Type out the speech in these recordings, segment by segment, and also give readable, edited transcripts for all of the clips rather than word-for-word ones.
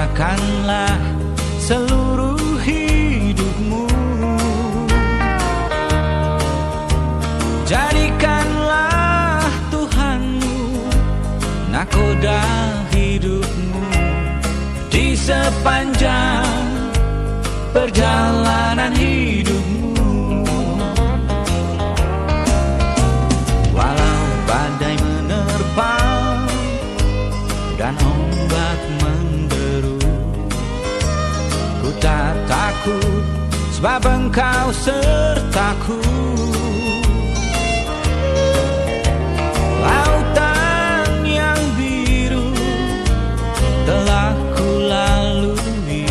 serahkanlah seluruh hidupmu. Jadikanlah Tuhanmu nakoda hidupmu di sepanjang perjalanan hidupmu. Walau badai menerpa dan ombak menderu, ku tak takut sebab Engkau sertaku. Lautan yang biru telah ku lalui,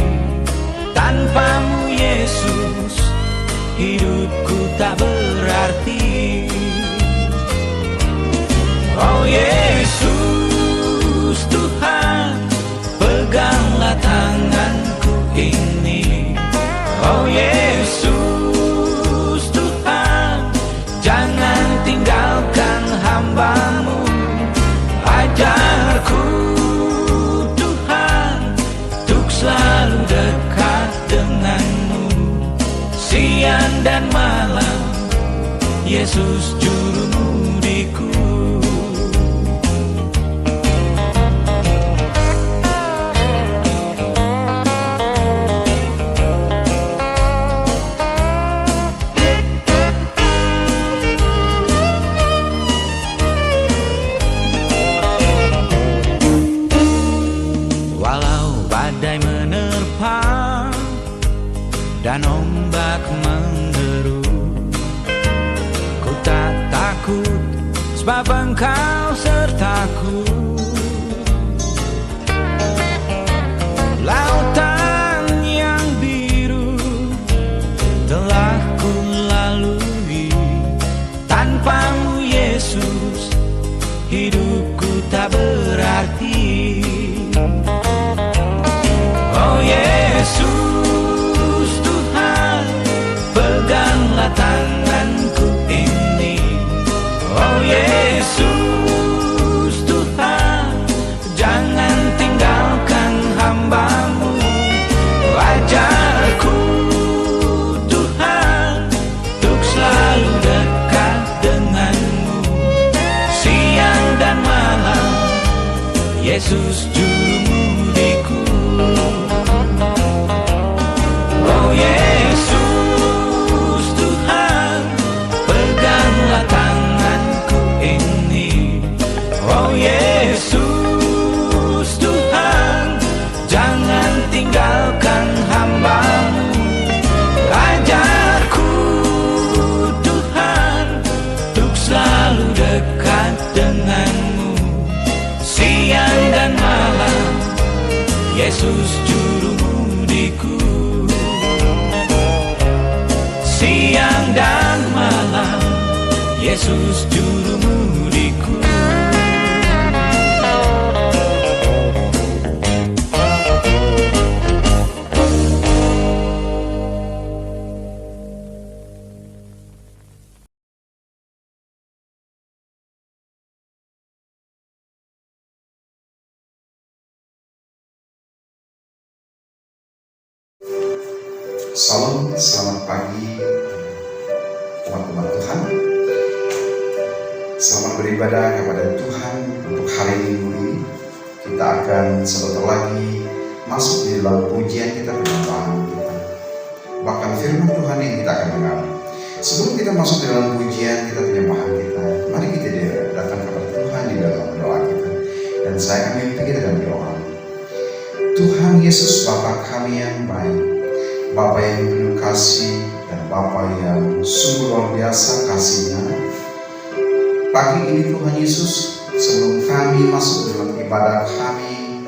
tanpamu Yesus hidupku tak berarti. Oh Yesus Tuhan, peganglah tanganku ini. Oh Yesus Tuhan, jangan tinggalkan hamba-Mu. Ajarku Tuhan untuk selalu dekat dengan-Mu, siang dan malam Yesus juru-mudiku. Badai menerpa dan ombak menderu, ku tak takut sebab Engkau sertaku. Lautan yang biru telah ku lalui, tanpamu Yesus hidupku tak berarti. Oh Yesus Tuhan, peganglah tanganku ini. Oh Yesus Tuhan, jangan tinggalkan hamba-Mu. Ajarku Tuhan untuk selalu dekat dengan-Mu, siang dan malam Yesus juru-mudiku. Oh Yesus Tuhan, peganglah tanganku ini. Oh Yesus Tuhan, jangan tinggalkan hamba-Mu. Ajarku Tuhan untuk selalu dekat dengan-Mu, siang dan malam Yesus juru-mudiku. Siang dan malam Yesus juru-mudiku. Salam, selamat pagi teman-teman Tuhan. Selamat beribadah kepada Tuhan untuk hari Minggu ini. Kita akan sebentar lagi masuk di dalam pujian kita, penyembahan kita, bahkan firman Tuhan yang kita akan dengar. Sebelum kita masuk di dalam pujian kita, penyembahan kita, mari kita datang kepada Tuhan di dalam doa kita. Dan saya akan memimpin kita dalam doa. Tuhan Yesus, Bapa kami yang baik, Bapa yang penuh kasih dan Bapa yang sungguh luar biasa kasih-Nya. Pagi ini Tuhan Yesus, sebelum kami masuk dalam ibadah kami,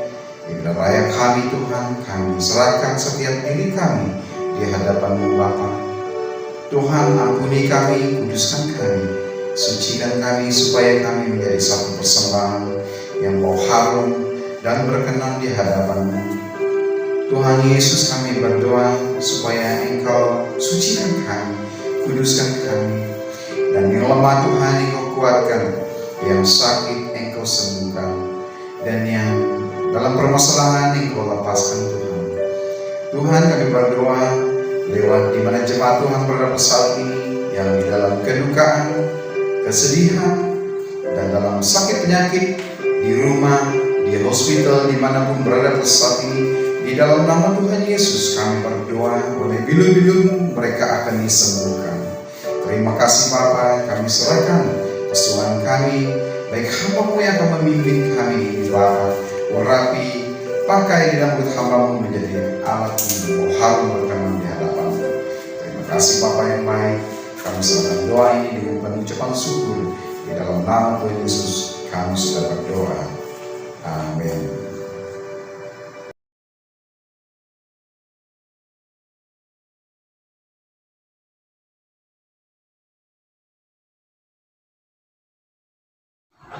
ibadah raya kami Tuhan, kami serahkan setiap diri kami di hadapan-Mu Bapa. Tuhan, ampuni kami, kuduskan kami, sucikan kami supaya kami menjadi satu persembahan yang bau harum dan berkenan di hadapan-Mu. Tuhan Yesus, kami berdoa supaya Engkau sucikan kami, kuduskan kami, dan yang lemah Tuhan Engkau kuatkan, yang sakit Engkau sembuhkan, dan yang dalam permasalahan yang Kau lepaskan Tuhan. Tuhan, kami berdoa lewat di mana jemaat Tuhan berada saat ini, yang di dalam kedukaan, kesedihan, dan dalam sakit penyakit, di rumah, di hospital, dimanapun berada saat ini, di dalam nama Tuhan Yesus kami berdoa, oleh bilu-bilu-Mu mereka akan disembuhkan. Terima kasih Bapa, kami serahkan kesulitan kami, baik hamba-Mu yang akan memimpin kami ini Bapa, urapi, pakai di dalam mulut hamba-Mu menjadi alat untuk harum berkenan di hadapan-Mu. Terima kasih Bapa yang baik, kami serahkan doa ini dengan penuh ucapan syukur, di dalam nama Tuhan Yesus kami sudah berdoa. Amin.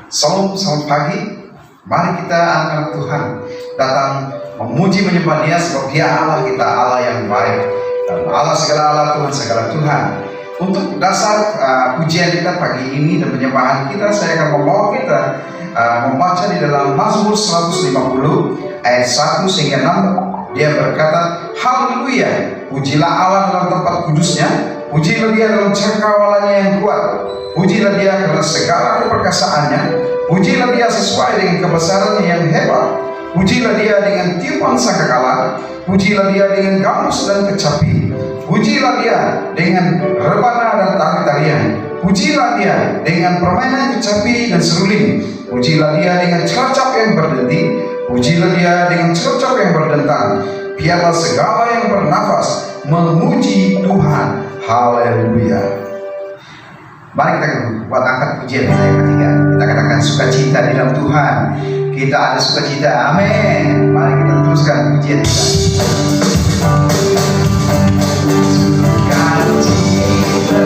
Salam, selamat pagi. Mari kita anak-anak Tuhan datang memuji menyembah Dia, sebab Dia Allah kita, Allah yang baik, dan Allah segala Allah, Tuhan segala Tuhan. Untuk dasar pujian kita pagi ini dan penyembahan kita, saya akan membawa kita membaca di dalam Mazmur 150 ayat 1 sehingga 6. Dia berkata, haleluya, pujilah Allah dalam tempat kudusnya, pujilah Dia dalam cakawalannya yang kuat, pujilah Dia karena segala keperkasaannya, pujilah Dia sesuai dengan kebesarannya yang hebat, pujilah Dia dengan tiupan sangkakala, pujilah Dia dengan gambus dan kecapi, pujilah Dia dengan rebana dan tari-tarian, pujilah Dia dengan permainan kecapi dan seruling, pujilah Dia dengan ceracap yang berdenting, pujilah Dia dengan ceracap yang berdentang. Biarlah segala yang bernafas memuji Tuhan. Haleluya. Mari kita buat angkat pujian kita yang ketiga. Kita katakan sukacita di dalam Tuhan. Kita ada sukacita. Amin. Mari kita teruskan pujian kita. Sukacita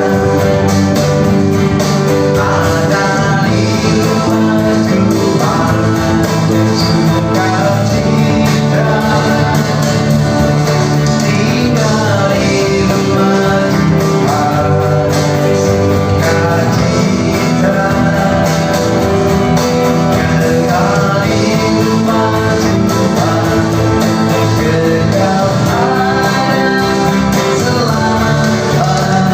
ada di rumah Tuhan. Sukacita tinggal di rumah Tuhan. Sukacita kekal di rumah Tuhan. Kekal ada keselamatan.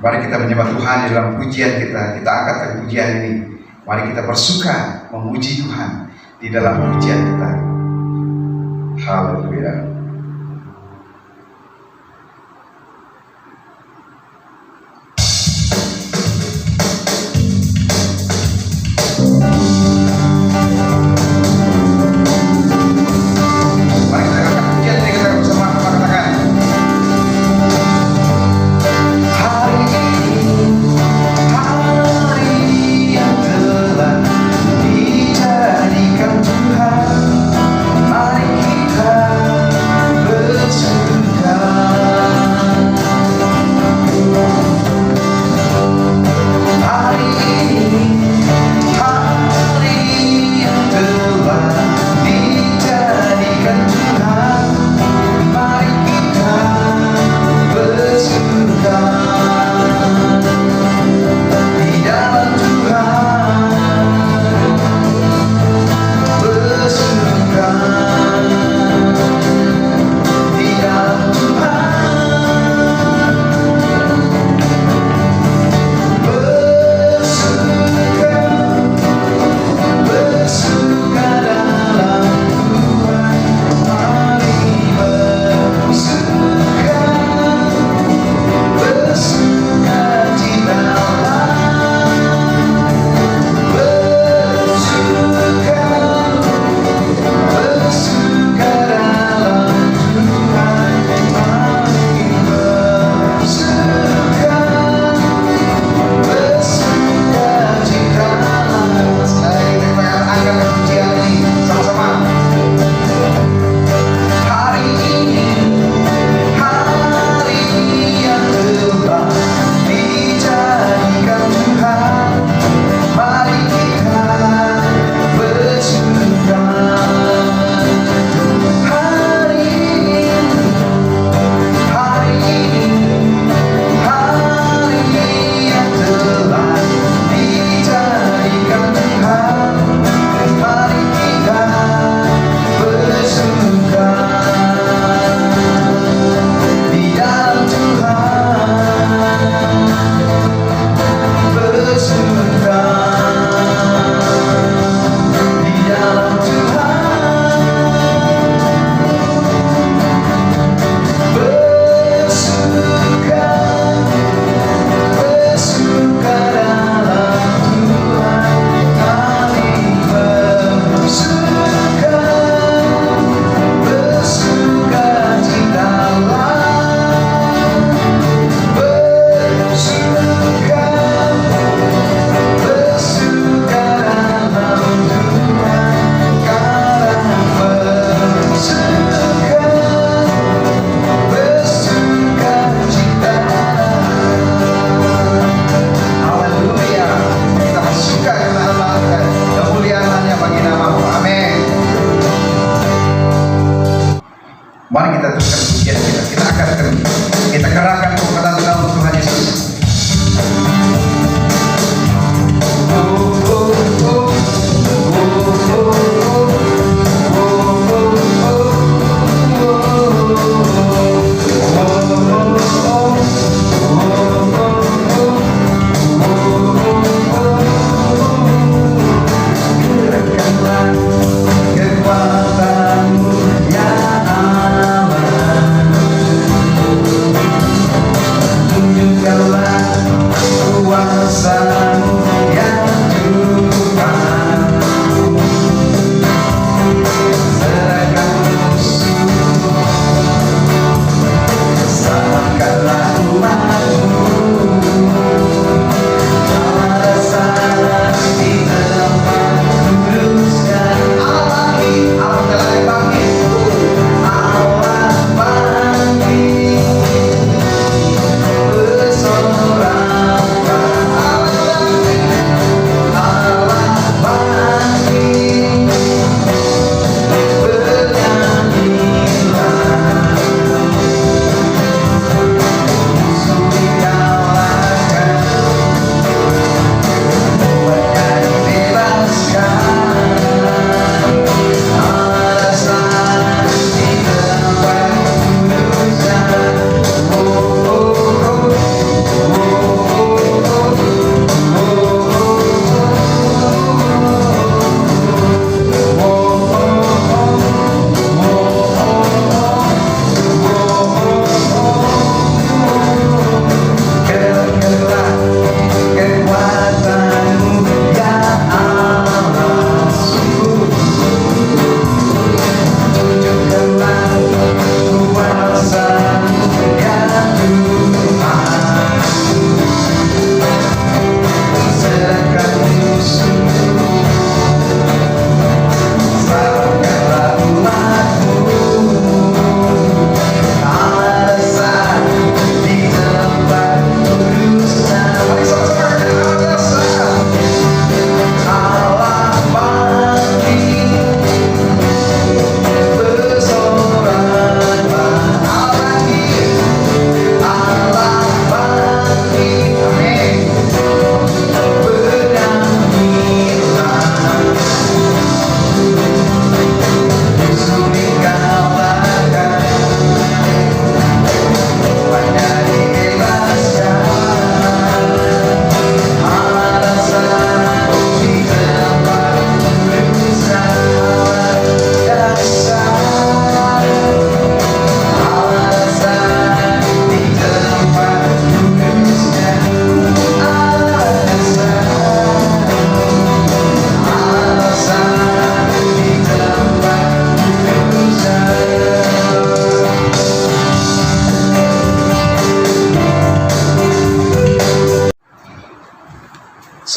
Mari kita menyembah Tuhan di dalam pujian kita. Kita angkatkan pujian ini. Mari kita bersuka memuji Tuhan di dalam pujian kita. Haleluya. Mari kita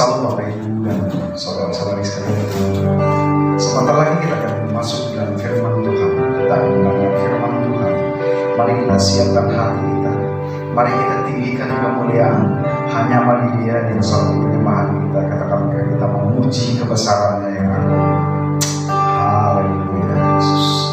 Salam Bapak Ibu dan saudara-saudari sekalian. Sebentar lagi kita akan masuk dalam firman Tuhan. Kita akan mendengar firman Tuhan. Mari kita siapkan hati kita. Mari kita tinggikan kemuliaan hanya bagi Dia yang satu penyembahan kita. Katakan kita memuji kebesarannya yang agung. Haleluya Yesus.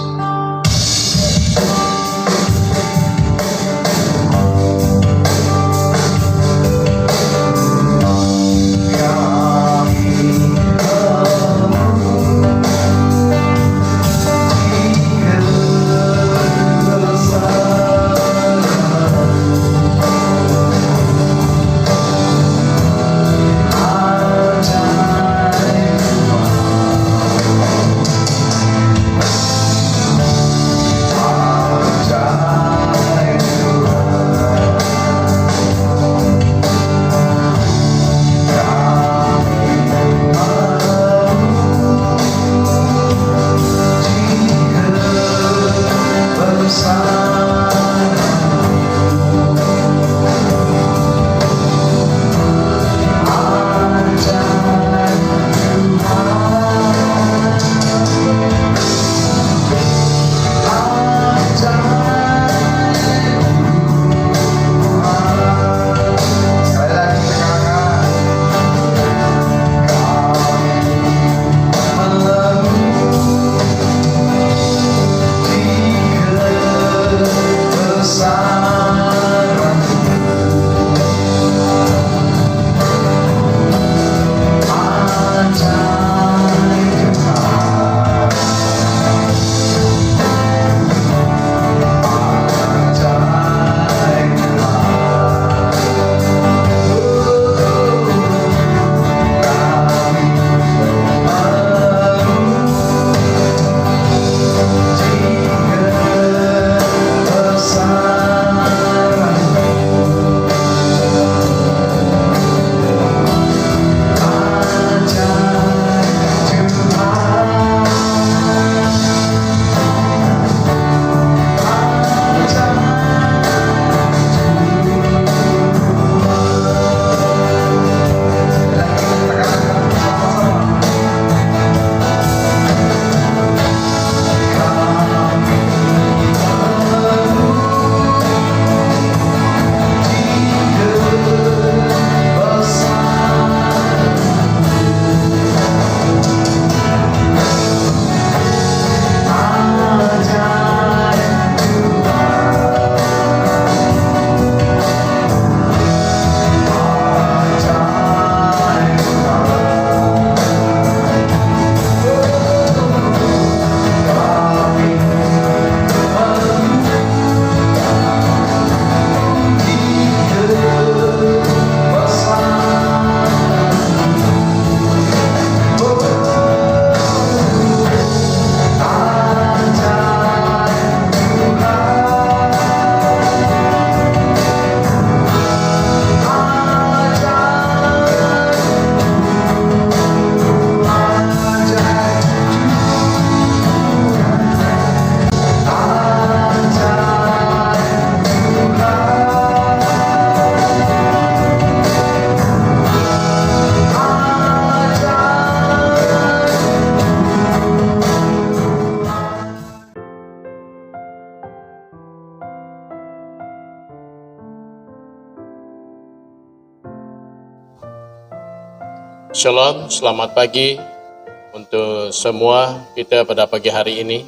Shalom, selamat pagi untuk semua kita pada pagi hari ini.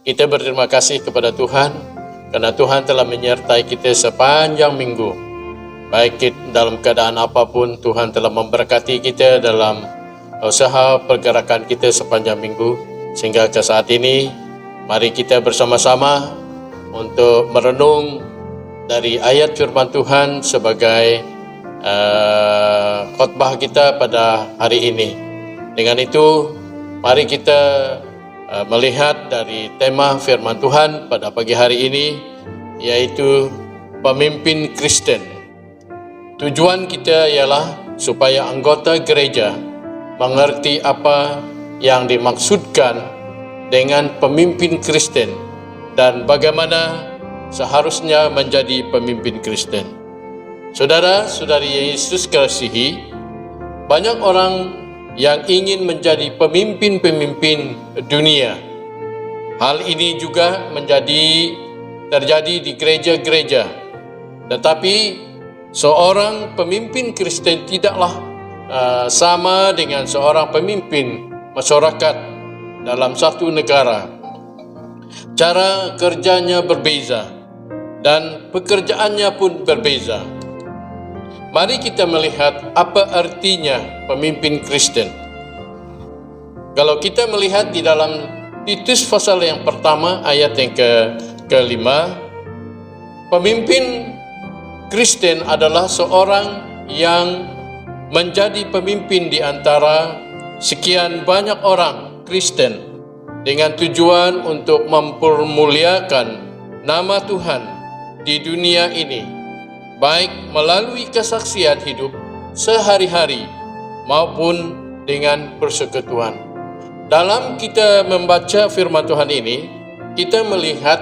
Kita berterima kasih kepada Tuhan karena Tuhan telah menyertai kita sepanjang minggu. Baik dalam keadaan apapun, Tuhan telah memberkati kita dalam usaha pergerakan kita sepanjang minggu. Sehingga ke saat ini, mari kita bersama-sama untuk merenung dari ayat firman Tuhan sebagai khotbah kita pada hari ini. Dengan itu, mari kita melihat dari tema firman Tuhan pada pagi hari ini, yaitu pemimpin Kristen. Tujuan kita ialah supaya anggota gereja mengerti apa yang dimaksudkan dengan pemimpin Kristen dan bagaimana seharusnya menjadi pemimpin Kristen. Saudara-saudari Yesus kasihi, banyak orang yang ingin menjadi pemimpin-pemimpin dunia. Hal ini juga terjadi di gereja-gereja. Tetapi seorang pemimpin Kristen tidaklah sama dengan seorang pemimpin masyarakat dalam satu negara. Cara kerjanya berbeza dan pekerjaannya pun berbeza. Mari kita melihat apa artinya pemimpin Kristen. Kalau kita melihat di dalam Titus pasal yang pertama ayat yang kelima, pemimpin Kristen adalah seorang yang menjadi pemimpin di antara sekian banyak orang Kristen dengan tujuan untuk mempermuliakan nama Tuhan di dunia ini, baik melalui kesaksian hidup sehari-hari maupun dengan persekutuan. Dalam kita membaca firman Tuhan ini, kita melihat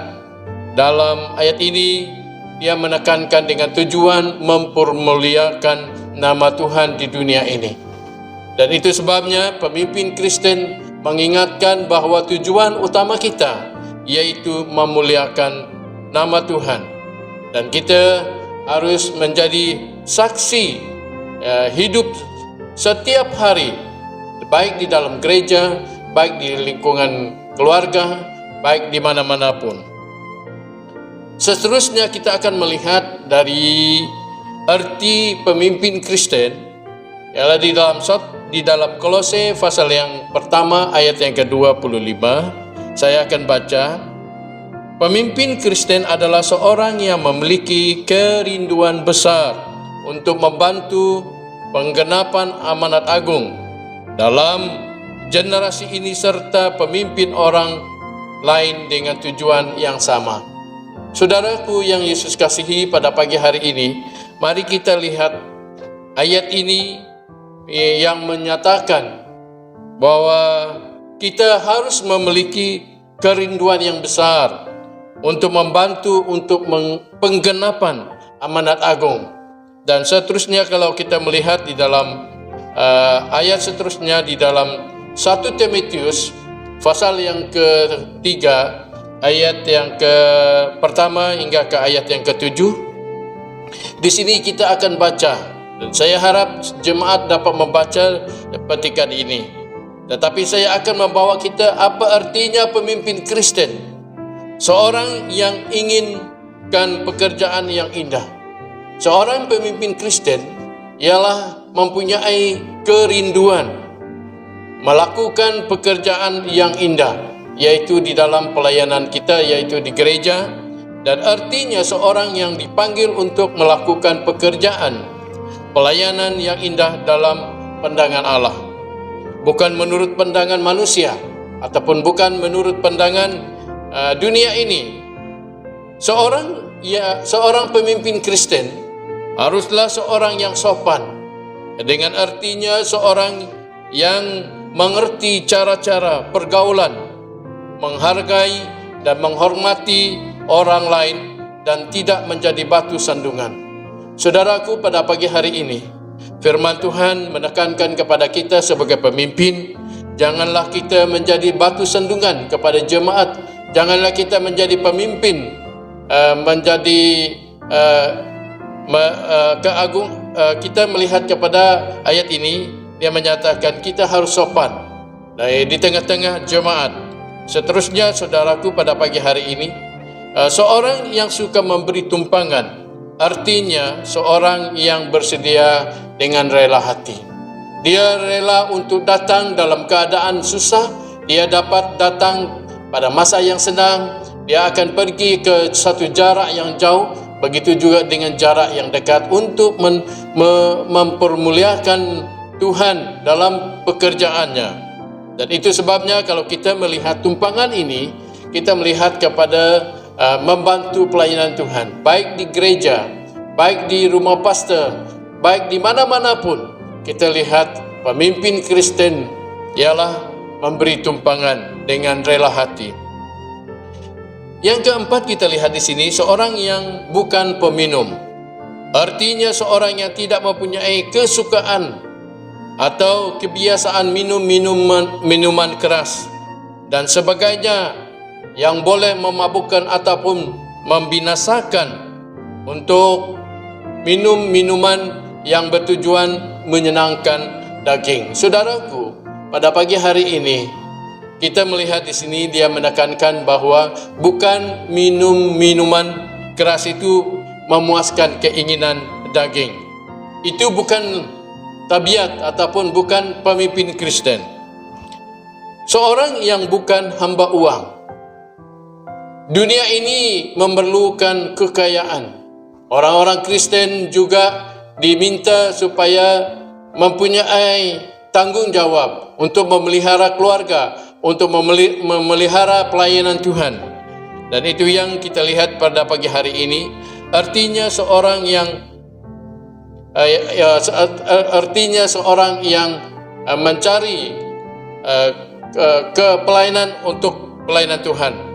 dalam ayat ini dia menekankan dengan tujuan mempermuliakan nama Tuhan di dunia ini. Dan itu sebabnya pemimpin Kristen mengingatkan bahwa tujuan utama kita yaitu memuliakan nama Tuhan. Dan kita harus menjadi saksi hidup setiap hari, baik di dalam gereja, baik di lingkungan keluarga, baik di mana-mana pun. Seterusnya kita akan melihat dari arti pemimpin Kristen, ialah di dalam Kolose pasal yang pertama ayat yang ke-25. Saya akan baca. Pemimpin Kristen adalah seorang yang memiliki kerinduan besar untuk membantu penggenapan amanat agung dalam generasi ini serta pemimpin orang lain dengan tujuan yang sama. Saudaraku yang Yesus kasihi, pada pagi hari ini, mari kita lihat ayat ini yang menyatakan bahwa kita harus memiliki kerinduan yang besar untuk membantu untuk penggenapan amanat agung. Dan seterusnya kalau kita melihat di dalam ayat seterusnya di dalam 1 Timotius pasal yang ketiga ayat yang pertama hingga ke ayat yang ke-7. Di sini kita akan baca, dan saya harap jemaat dapat membaca petikan ini. Tetapi saya akan membawa kita apa artinya pemimpin Kristen. Seorang yang inginkan pekerjaan yang indah. Seorang pemimpin Kristen ialah mempunyai kerinduan melakukan pekerjaan yang indah, yaitu di dalam pelayanan kita, yaitu di gereja. Dan artinya seorang yang dipanggil untuk melakukan pekerjaan pelayanan yang indah dalam pandangan Allah, bukan menurut pandangan manusia ataupun bukan menurut pandangan dunia ini. Seorang pemimpin Kristen haruslah seorang yang sopan, dengan artinya seorang yang mengerti cara-cara pergaulan, menghargai dan menghormati orang lain, dan tidak menjadi batu sandungan. Saudaraku, pada pagi hari ini firman Tuhan menekankan kepada kita sebagai pemimpin, janganlah kita menjadi batu sandungan kepada jemaat. Janganlah kita menjadi pemimpin, kita melihat kepada ayat ini, dia menyatakan kita harus sopan di tengah-tengah jemaat. Seterusnya, saudaraku, pada pagi hari ini, seorang yang suka memberi tumpangan, artinya seorang yang bersedia dengan rela hati. Dia rela untuk datang dalam keadaan susah, dia dapat datang pada masa yang senang, dia akan pergi ke satu jarak yang jauh, begitu juga dengan jarak yang dekat untuk mempermuliakan Tuhan dalam pekerjaannya. Dan itu sebabnya kalau kita melihat tumpangan ini, kita melihat kepada membantu pelayanan Tuhan, baik di gereja, baik di rumah pastor, baik di mana-mana pun. Kita lihat pemimpin Kristen ialah memberi tumpangan dengan rela hati. Yang keempat, kita lihat di sini seorang yang bukan peminum. Artinya seorang yang tidak mempunyai kesukaan atau kebiasaan minum minuman keras dan sebagainya yang boleh memabukkan ataupun membinasakan, untuk minum minuman yang bertujuan menyenangkan daging. Saudaraku, pada pagi hari ini kita melihat di sini dia menekankan bahwa bukan minum minuman keras itu memuaskan keinginan daging. Itu bukan tabiat ataupun bukan pemimpin Kristen. Seorang yang bukan hamba uang. Dunia ini memerlukan kekayaan. Orang-orang Kristen juga diminta supaya mempunyai tanggung jawab untuk memelihara keluarga, untuk memelihara pelayanan Tuhan. Dan itu yang kita lihat pada pagi hari ini. Artinya seorang yang mencari pelayanan untuk pelayanan Tuhan.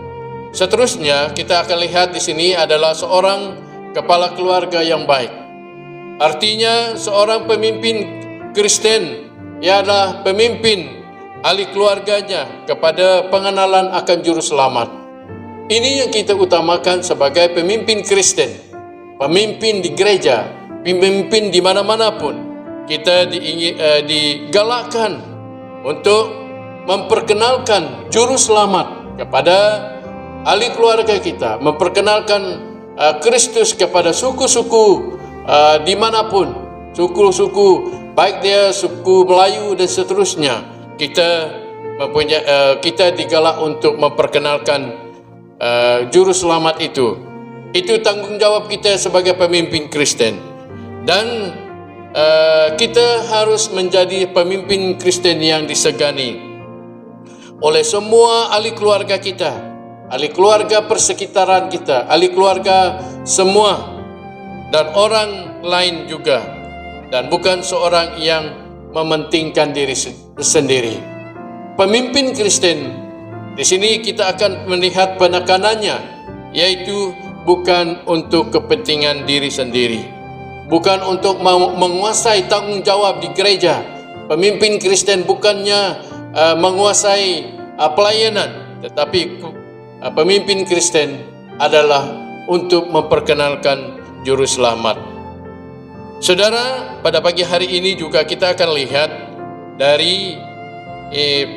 Seterusnya kita akan lihat di sini adalah seorang kepala keluarga yang baik. Artinya seorang pemimpin Kristen ialah pemimpin ahli keluarganya kepada pengenalan akan juru selamat. Ini yang kita utamakan sebagai pemimpin Kristen, pemimpin di gereja, pemimpin di mana-mana pun. Kita digalakkan untuk memperkenalkan juru selamat kepada ahli keluarga kita, memperkenalkan Kristus kepada suku-suku dimanapun, suku-suku baik dia suku Melayu dan seterusnya. Kita digalak untuk memperkenalkan juru selamat itu. Itu tanggung jawab kita sebagai pemimpin Kristen. Dan kita harus menjadi pemimpin Kristen yang disegani oleh semua ahli keluarga kita, ahli keluarga persekitaran kita, ahli keluarga semua, dan orang lain juga. Dan bukan seorang yang mementingkan diri sendiri. Pemimpin Kristen, di sini kita akan melihat penekanannya, yaitu bukan untuk kepentingan diri sendiri, bukan untuk menguasai tanggung jawab di gereja. Pemimpin Kristen bukannya menguasai pelayanan, tetapi pemimpin Kristen adalah untuk memperkenalkan juru selamat. Saudara, pada pagi hari ini juga kita akan lihat dari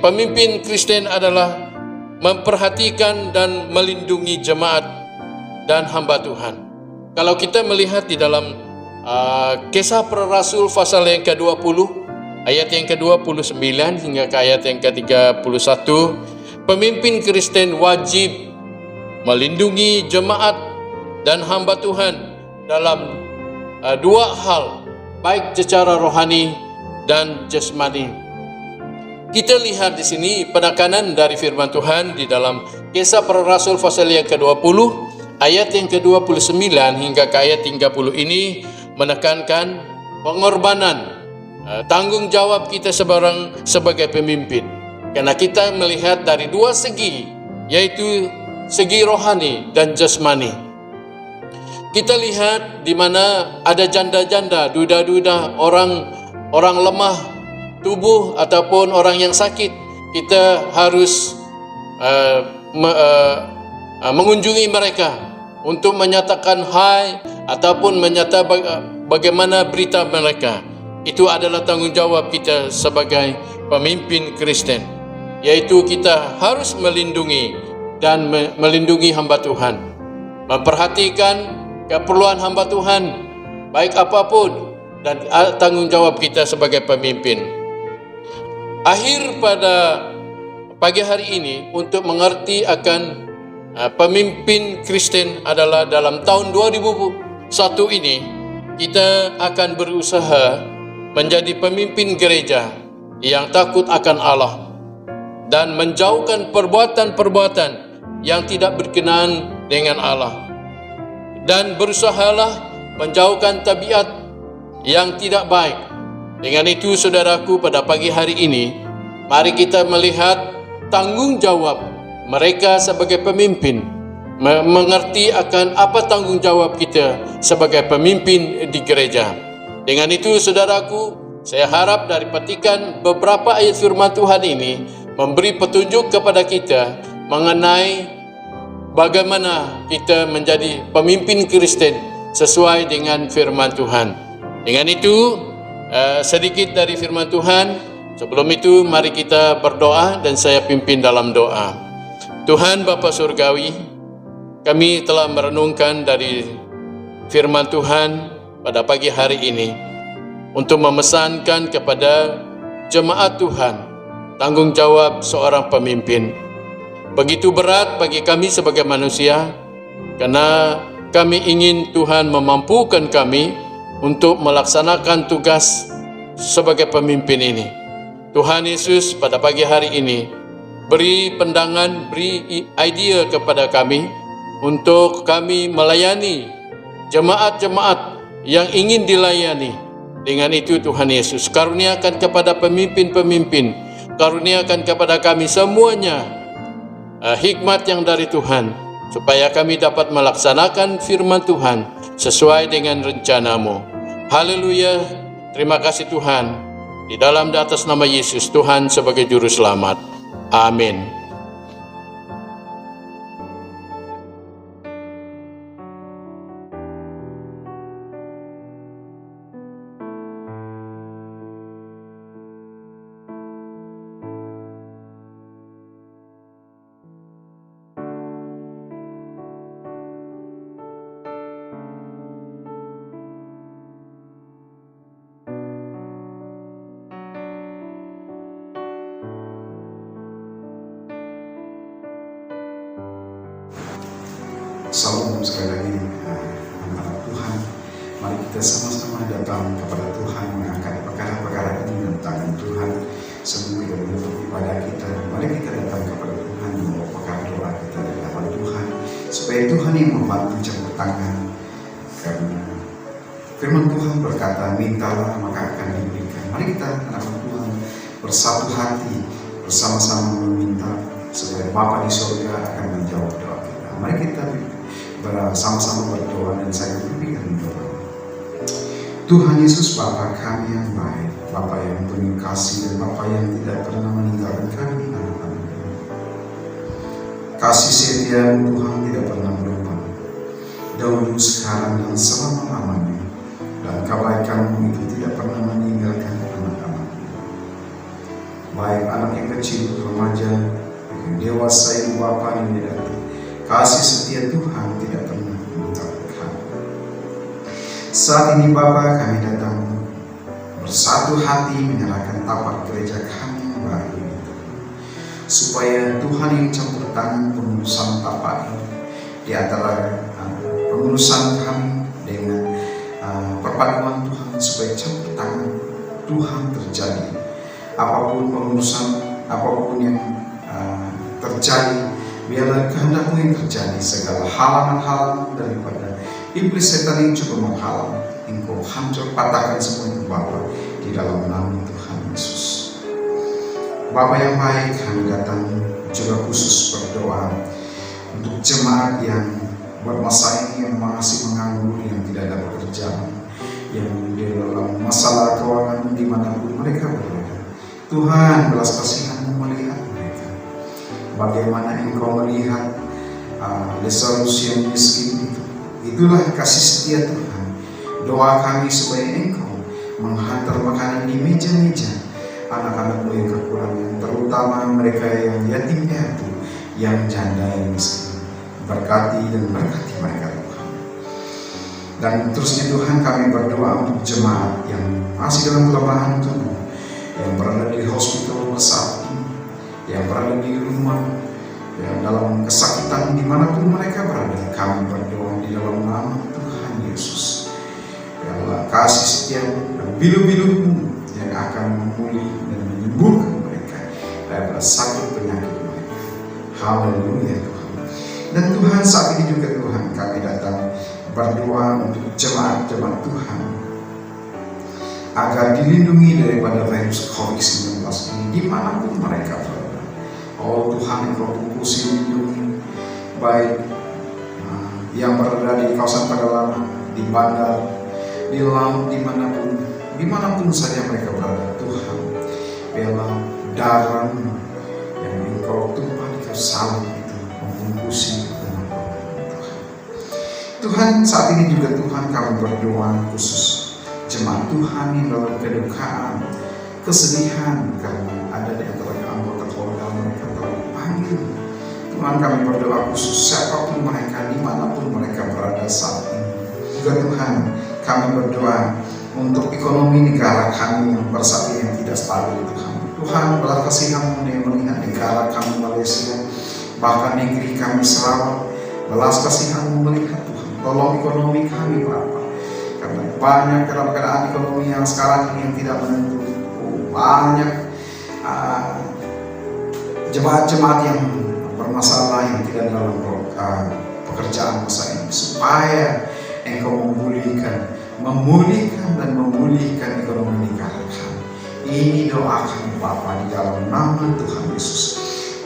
pemimpin Kristen adalah memperhatikan dan melindungi jemaat dan hamba Tuhan. Kalau kita melihat di dalam Kisah Para Rasul pasal yang ke-20 ayat yang ke-29 hingga ke ayat yang ke-31, pemimpin Kristen wajib melindungi jemaat dan hamba Tuhan dalam dua hal, baik secara rohani dan jasmani. Kita lihat di sini penekanan dari firman Tuhan di dalam Kisah Para Rasul pasal yang ke-20 ayat yang ke-29 hingga ke ayat 30 ini menekankan pengorbanan, tanggung jawab kita sebagai pemimpin. Karena kita melihat dari dua segi, yaitu segi rohani dan jasmani. Kita lihat di mana ada janda-janda, duda-duda, orang lemah tubuh ataupun orang yang sakit. Kita harus mengunjungi mereka untuk menyatakan hai ataupun menyatakan bagaimana berita mereka. Itu adalah tanggung jawab kita sebagai pemimpin Kristen, yaitu kita harus melindungi dan melindungi hamba Tuhan, memperhatikan keperluan hamba Tuhan baik apapun, dan tanggung jawab kita sebagai pemimpin. Akhir pada pagi hari ini untuk mengerti akan pemimpin Kristen adalah dalam tahun 2001 ini kita akan berusaha menjadi pemimpin gereja yang takut akan Allah dan menjauhkan perbuatan-perbuatan yang tidak berkenan dengan Allah, dan berusahalah menjauhkan tabiat yang tidak baik. Dengan itu, saudaraku, pada pagi hari ini mari kita melihat tanggung jawab mereka sebagai pemimpin, mengerti akan apa tanggung jawab kita sebagai pemimpin di gereja. Dengan itu, saudaraku, Saya harap dari petikan beberapa ayat firman Tuhan ini memberi petunjuk kepada kita mengenai bagaimana kita menjadi pemimpin Kristen sesuai dengan firman Tuhan. Dengan itu, sedikit dari firman Tuhan. Sebelum itu, mari kita berdoa dan saya pimpin dalam doa. Tuhan Bapa Surgawi, kami telah merenungkan dari firman Tuhan pada pagi hari ini untuk memesankan kepada jemaat Tuhan tanggung jawab seorang pemimpin. Begitu berat bagi kami sebagai manusia, karena kami ingin Tuhan memampukan kami untuk melaksanakan tugas sebagai pemimpin ini. Tuhan Yesus, pada pagi hari ini beri pandangan, beri idea kepada kami untuk kami melayani jemaat-jemaat yang ingin dilayani. Dengan itu Tuhan Yesus, karuniakan kepada pemimpin-pemimpin, karuniakan kepada kami semuanya hikmat yang dari Tuhan, supaya kami dapat melaksanakan firman Tuhan sesuai dengan rencana-Mu. Haleluya, terima kasih Tuhan. Di dalam dan atas nama Yesus, Tuhan sebagai Juru Selamat. Amin. Salam sekali lagi anak Tuhan. Mari kita sama-sama datang kepada Tuhan, mengangkat perkara-perkara ini tentang Tuhan sebelum kita menutup ibadah kita. Mari kita datang kepada Tuhan, membawa perkara doa kita di hadapan Tuhan, supaya Tuhan yang membantu campur tangan. Karena firman Tuhan berkata, mintalah maka akan diberikan. Mari kita anak Tuhan bersatu hati, bersama-sama meminta supaya Bapa di surga akan menjawab doa kita. Mari kita bersama-sama berdoa dan saya berikan doa. Tuhan Yesus, Bapa kami yang baik, Bapa yang penuh kasih dan Bapa yang tidak pernah meninggalkan kami anak-anak-Mu. Kasih setia-Mu Tuhan tidak pernah berubah, dahulu, sekarang dan selama-lamanya, dan kebaikan-Mu itu tidak pernah meninggalkan anak-anak-Mu. Baik anak yang kecil, remaja, yang dewasa, yang Bapa yang tidak. Kasih setia Tuhan tidak pernah meninggalkan kami. Saat ini Bapa, kami datang bersatu hati menyerahkan tapak gereja kami yang baru ini, supaya Tuhan yang campur tangan pengurusan tapak ini di antara pengurusan kami dengan perpaduan Tuhan, supaya campur tangan Tuhan terjadi. Apapun pengurusan, apapun yang terjadi, biarlah kehendak-Mu yang terjadi. Segala halangan-halangan daripada iblis setan yang coba menghalang, Engkau hancur patahkan semua itu Bapa, di dalam nama Tuhan Yesus. Bapa yang baik, kami datang juga khusus berdoa untuk jemaat yang bermasa ini, yang masih menganggur, yang tidak ada pekerjaan, yang di dalam masalah keuangan dimanapun mereka berada. Tuhan, belas kasihan-Mu melihat mereka. Bagaimana Engkau melihat Lazarus yang miskin itu. Itulah kasih setia Tuhan. Doa kami supaya Engkau menghantar makanan di meja-meja anak-anak-Mu yang kekurangan, terutama mereka yang yatim piatu, yang janda, yang miskin. Berkati dan berkati mereka Tuhan. Dan terusnya Tuhan, kami berdoa untuk jemaat yang masih dalam kelemahan tubuh, yang berada di hospital saat ini, yang berada di rumah, yang dalam kesakitan dimanapun mereka berada. Kami berdoa di dalam nama Tuhan Yesus, biarlah kasih setia-Mu dan bilu-bilu-Mu yang akan memulih dan menyembuhkan mereka dari sakit penyakit mereka. Haleluya Tuhan. Dan Tuhan, saat ini juga Tuhan, kami datang berdoa untuk jemaat-jemaat Tuhan agar dilindungi daripada virus COVID-19 ini dimanapun mereka berada. Oh Tuhan, Engkau bungkusi lindungi, baik yang berada di kawasan pedalaman, di bandar, di laut, dimanapun dimanapun saja mereka berada. Tuhan, biarlah darah-Mu yang Engkau tumpah di kayu salib itu membungkusi umat Tuhan. Tuhan, saat ini juga Tuhan kami berdoa khusus jemaat Tuhan yang dalam kedukaan, kesedihan karena ada di antara anggota keluarga mereka telah dipanggil. Tuhan, kami berdoa khusus siapapun mereka, dimanapun mereka berada saat ini. Juga Tuhan, kami berdoa untuk ekonomi negara kami yang saat ini yang tidak stabil. Tuhan, belas kasihan-Mu yang melihat negara kami Malaysia, bahkan negeri kami Sarawak. Belas kasihan-Mu melihat Tuhan, tolong ekonomi kami Bapa, karena banyak dalam keadaan ekonomi yang sekarang ini yang tidak menentu. Banyak jemaat-jemaat yang bermasalah, yang tidak dalam pekerjaan masa ini, supaya Engkau memulihkan dan memulihkan ekonomi negara kami. Ini doa kami Bapa di dalam nama Tuhan Yesus.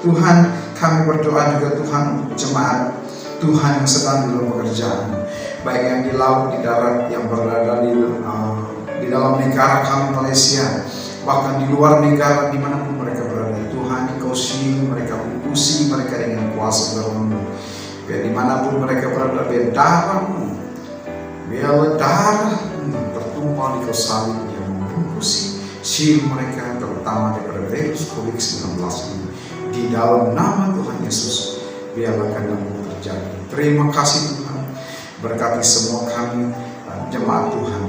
Tuhan, kami berdoa juga Tuhan untuk jemaat Tuhan yang sedang dalam pekerjaan, baik yang di laut, di darat, yang berada di dalam negara kami Malaysia, bahkan di luar negara dimanapun mereka berada. Tuhan, Engkau sini mereka, usi mereka dengan kuasa darah-Mu. Biar dimanapun mereka berada, biar darah-Mu, biarlah darah-Mu tertumpah di kayu salib yang membungkusi shield mereka, terutama daripada virus COVID-19 ini. Di dalam nama Tuhan Yesus, biarlah kehendak-Mu terjadi. Terima kasih Tuhan, berkati semua kami jemaat Tuhan.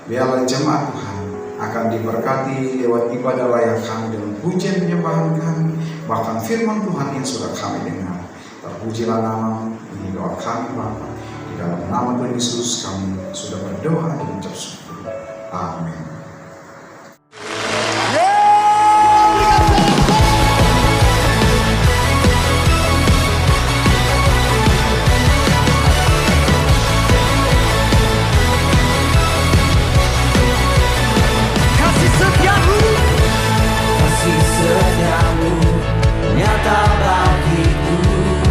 Biarlah jemaat Tuhan akan diberkati lewat ibadah layak kami dengan pujian penyembahan kami, bahkan firman Tuhan yang sudah kami dengar. Terpujilah nama-Mu. Ini doa kami Bapa, di dalam nama Tuhan Yesus kami sudah berdoa dan mengucap syukur. Amin.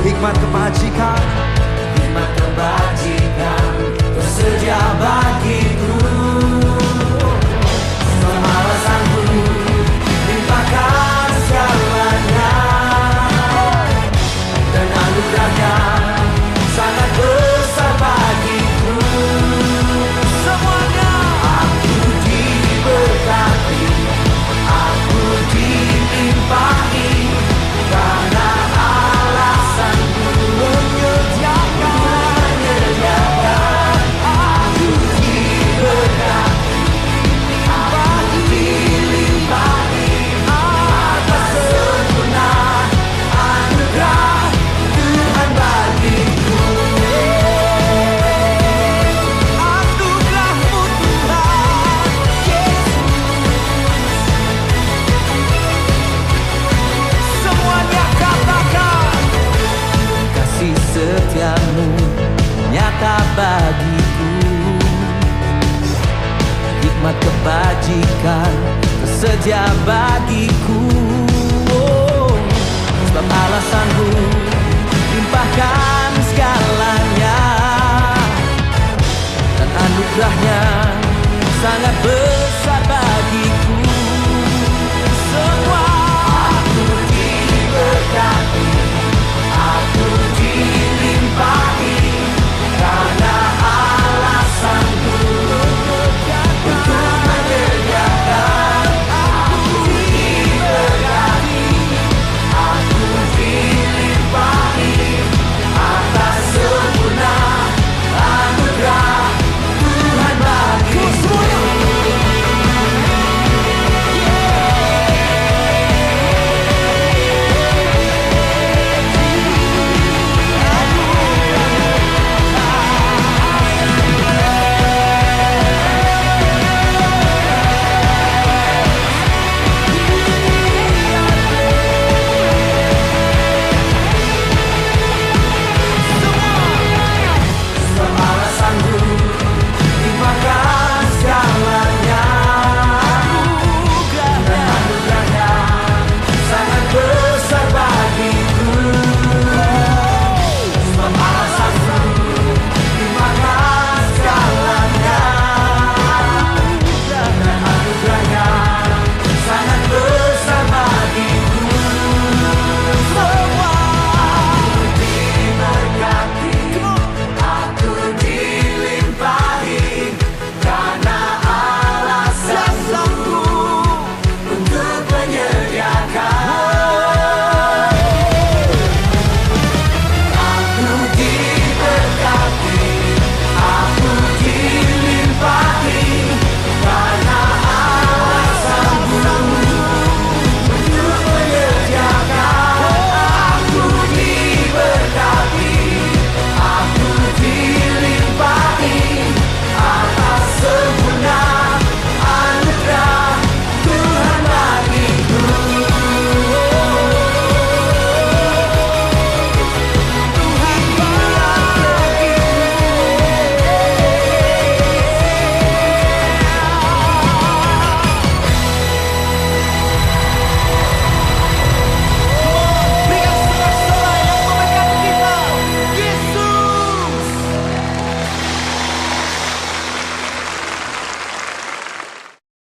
Hikmat kebajikan tersedia bagiku. Alasanku limpahkan segalanya, dan anugerahnya sangat besar bagiku. Semuanya aku diberkati, aku dilimpahi, karena alasanku menyediakan. Aku diberkati, aku dilimpahi, atas sempurna anugerah Tuhan bagiku. Anugerah-Mu Tuhan Yesus, semuanya katakan. Kasih setia-Mu nyata bagiku, hikmat kebajikan tersedia bagiku. Sebab alasanku limpahkan segalanya, dan anugerahnya sangat besar bagiku.